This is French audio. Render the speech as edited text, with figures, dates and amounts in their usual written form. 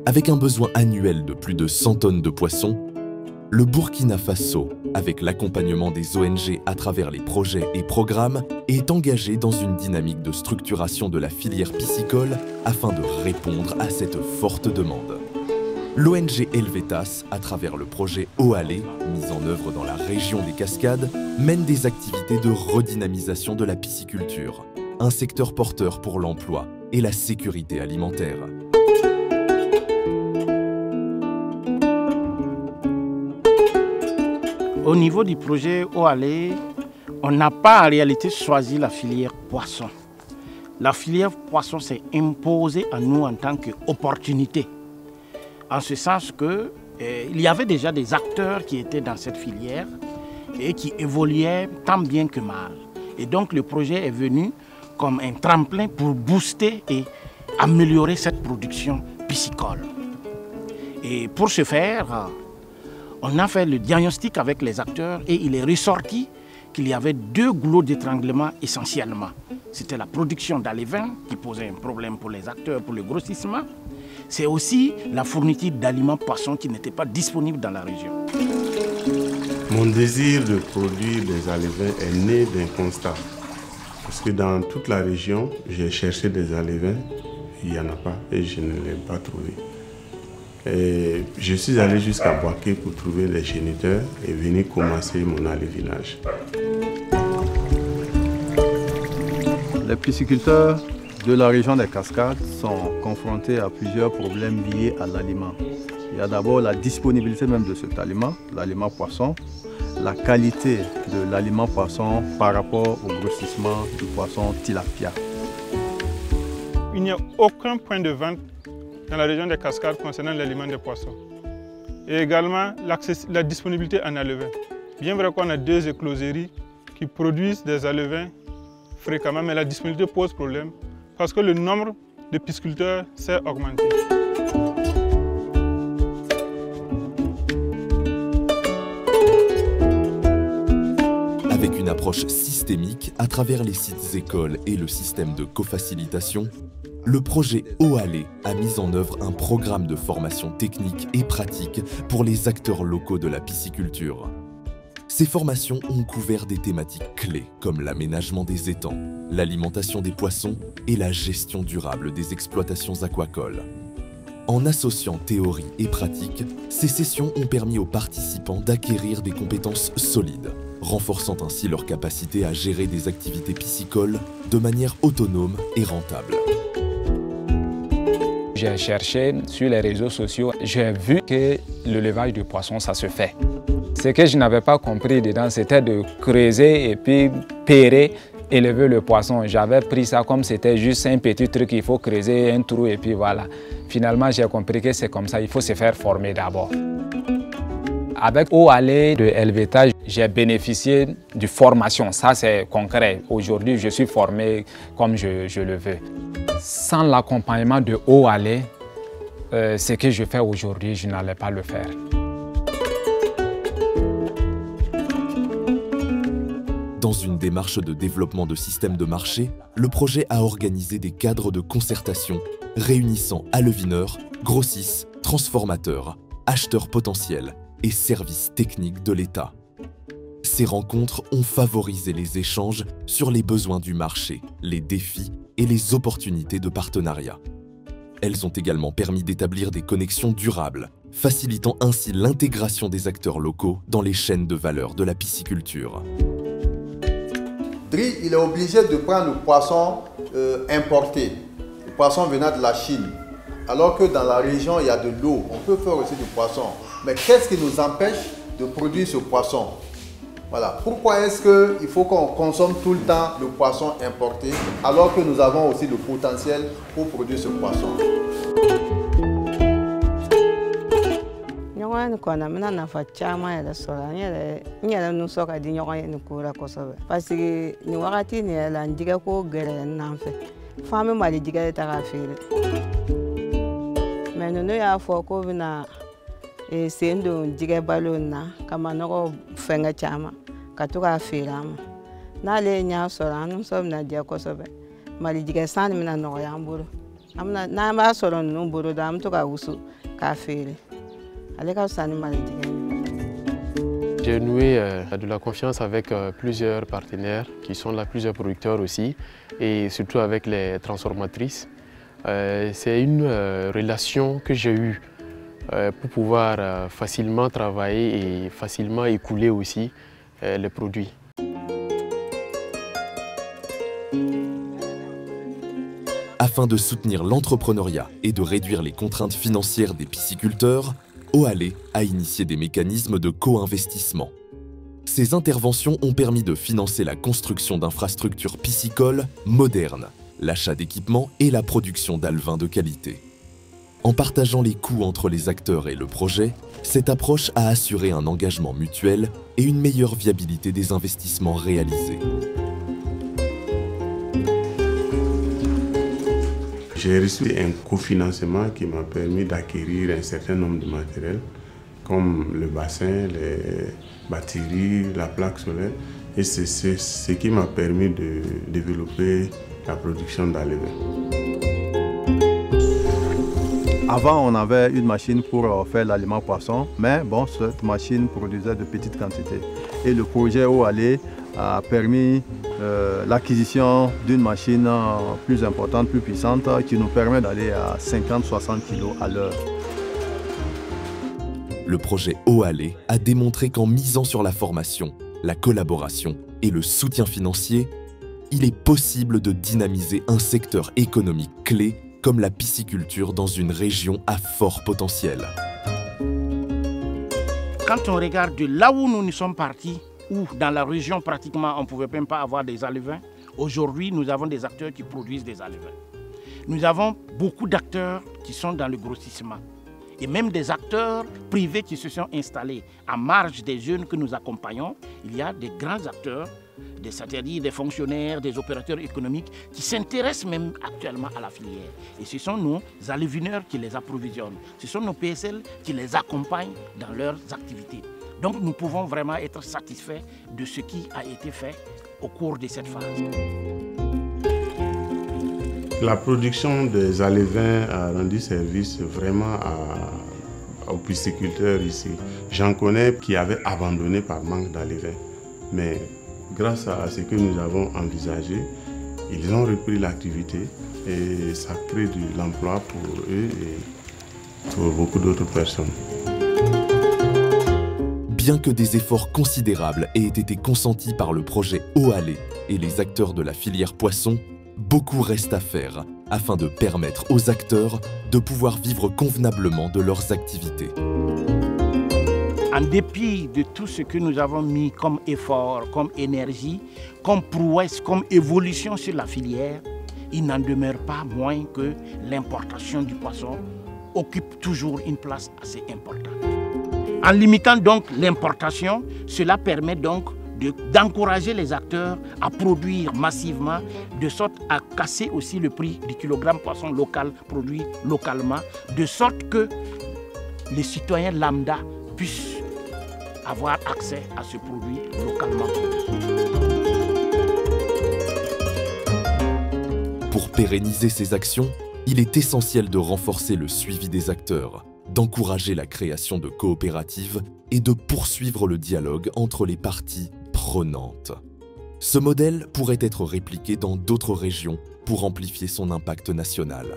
Avec un besoin annuel de plus de 100 tonnes de poissons, le Burkina Faso, avec l'accompagnement des ONG à travers les projets et programmes, est engagé dans une dynamique de structuration de la filière piscicole afin de répondre à cette forte demande. L'ONG Helvetas, à travers le projet Eau-Allée, mis en œuvre dans la région des Cascades, mène des activités de redynamisation de la pisciculture, un secteur porteur pour l'emploi et la sécurité alimentaire. Au niveau du projet Eau-Allée, on n'a pas en réalité choisi la filière poisson. La filière poisson s'est imposée à nous en tant qu'opportunité. En ce sens qu'il y avait déjà des acteurs qui étaient dans cette filière et qui évoluaient tant bien que mal. Et donc le projet est venu comme un tremplin pour booster et améliorer cette production piscicole. Et pour ce faire, on a fait le diagnostic avec les acteurs et il est ressorti qu'il y avait deux goulots d'étranglement essentiellement. C'était la production d'alevins qui posait un problème pour les acteurs, pour le grossissement. C'est aussi la fourniture d'aliments poissons qui n'étaient pas disponibles dans la région. Mon désir de produire des alevins est né d'un constat. Parce que dans toute la région, j'ai cherché des alevins, il n'y en a pas et je ne les ai pas trouvés. Et je suis allé jusqu'à Boaké pour trouver les géniteurs et venir commencer mon alevinage. Les pisciculteurs de la région des Cascades sont confrontés à plusieurs problèmes liés à l'aliment. Il y a d'abord la disponibilité même de cet aliment, l'aliment poisson, la qualité de l'aliment poisson par rapport au grossissement du poisson tilapia. Il n'y a aucun point de vente dans la région des Cascades concernant l'aliment des poissons. Et également la disponibilité en alevins. Bien vrai qu'on a deux écloseries qui produisent des alevins fréquemment, mais la disponibilité pose problème parce que le nombre de pisciculteurs s'est augmenté. Avec une approche systémique à travers les sites écoles et le système de cofacilitation, le projet Eau-Allée a mis en œuvre un programme de formation technique et pratique pour les acteurs locaux de la pisciculture. Ces formations ont couvert des thématiques clés comme l'aménagement des étangs, l'alimentation des poissons et la gestion durable des exploitations aquacoles. En associant théorie et pratique, ces sessions ont permis aux participants d'acquérir des compétences solides, renforçant ainsi leur capacité à gérer des activités piscicoles de manière autonome et rentable. J'ai cherché sur les réseaux sociaux, j'ai vu que l'élevage de poissons, ça se fait. Ce que je n'avais pas compris dedans, c'était de creuser et puis pérer, élever le poisson. J'avais pris ça comme c'était juste un petit truc, il faut creuser un trou et puis voilà. Finalement, j'ai compris que c'est comme ça, il faut se faire former d'abord. Avec Eau-Allée de Helvetas, j'ai bénéficié de formation, ça c'est concret. Aujourd'hui, je suis formé comme je le veux. Sans l'accompagnement de Eau-Allée, ce que je fais aujourd'hui, je n'allais pas le faire. Dans une démarche de développement de systèmes de marché, le projet a organisé des cadres de concertation réunissant alevineurs, grossistes, transformateurs, acheteurs potentiels et services techniques de l'État. Ces rencontres ont favorisé les échanges sur les besoins du marché, les défis et les opportunités de partenariat. Elles ont également permis d'établir des connexions durables, facilitant ainsi l'intégration des acteurs locaux dans les chaînes de valeur de la pisciculture. Dri, il est obligé de prendre le poisson importé, le poisson venant de la Chine. Alors que dans la région, il y a de l'eau, on peut faire aussi du poisson. Mais qu'est-ce qui nous empêche de produire ce poisson? Voilà. Pourquoi est-ce qu'il faut qu'on consomme tout le temps le poisson importé alors que nous avons aussi le potentiel pour produire ce poisson? Parce que nous avons mais nous avons c'est un digue ballon comme un fenga chama, Katuka Filam. Nale nya sora, nous sommes na dia kosobe. Malidiga san mina no yamburu. n'an b'a sɔrɔ ninnu bolo da an bɛ to ka wusu k'a feere ale ka fisa ni malijigɛ ye. J'ai noué de la confiance avec plusieurs partenaires qui sont là, plusieurs producteurs aussi, et surtout avec les transformatrices. C'est une relation que j'ai eue pour pouvoir facilement travailler et facilement écouler aussi les produits. Afin de soutenir l'entrepreneuriat et de réduire les contraintes financières des pisciculteurs, OALE a initié des mécanismes de co-investissement. Ces interventions ont permis de financer la construction d'infrastructures piscicoles modernes, l'achat d'équipements et la production d'alevins de qualité. En partageant les coûts entre les acteurs et le projet, cette approche a assuré un engagement mutuel et une meilleure viabilité des investissements réalisés. J'ai reçu un cofinancement qui m'a permis d'acquérir un certain nombre de matériels, comme le bassin, les batteries, la plaque solaire. Et c'est ce qui m'a permis de développer la production d'alevins. Avant, on avait une machine pour faire l'aliment poisson, mais bon, cette machine produisait de petites quantités. Et le projet OALE a permis l'acquisition d'une machine plus importante, plus puissante, qui nous permet d'aller à 50-60 kg à l'heure. Le projet OALE a démontré qu'en misant sur la formation, la collaboration et le soutien financier, il est possible de dynamiser un secteur économique clé comme la pisciculture dans une région à fort potentiel. Quand on regarde de là où nous sommes partis, où dans la région pratiquement on ne pouvait même pas avoir des alevins, aujourd'hui nous avons des acteurs qui produisent des alevins. Nous avons beaucoup d'acteurs qui sont dans le grossissement et même des acteurs privés qui se sont installés en marge des jeunes que nous accompagnons. Il y a des grands acteurs, des satellites, des fonctionnaires, des opérateurs économiques qui s'intéressent même actuellement à la filière. Et ce sont nos alevineurs qui les approvisionnent. Ce sont nos PSL qui les accompagnent dans leurs activités. Donc nous pouvons vraiment être satisfaits de ce qui a été fait au cours de cette phase. La production des alevins a rendu service vraiment aux pisciculteurs ici. J'en connais qui avaient abandonné par manque d'alevins. Mais grâce à ce que nous avons envisagé, ils ont repris l'activité et ça crée de l'emploi pour eux et pour beaucoup d'autres personnes. Bien que des efforts considérables aient été consentis par le projet OALE et les acteurs de la filière poisson, beaucoup reste à faire afin de permettre aux acteurs de pouvoir vivre convenablement de leurs activités. En dépit de tout ce que nous avons mis comme effort, comme énergie, comme prouesse, comme évolution sur la filière, il n'en demeure pas moins que l'importation du poisson occupe toujours une place assez importante. En limitant donc l'importation, cela permet donc d'encourager les acteurs à produire massivement, de sorte à casser aussi le prix du kilogramme poisson local produit localement, de sorte que les citoyens lambda puissent avoir accès à ce produit localement produit. Pour pérenniser ces actions, il est essentiel de renforcer le suivi des acteurs, d'encourager la création de coopératives et de poursuivre le dialogue entre les parties prenantes. Ce modèle pourrait être répliqué dans d'autres régions pour amplifier son impact national.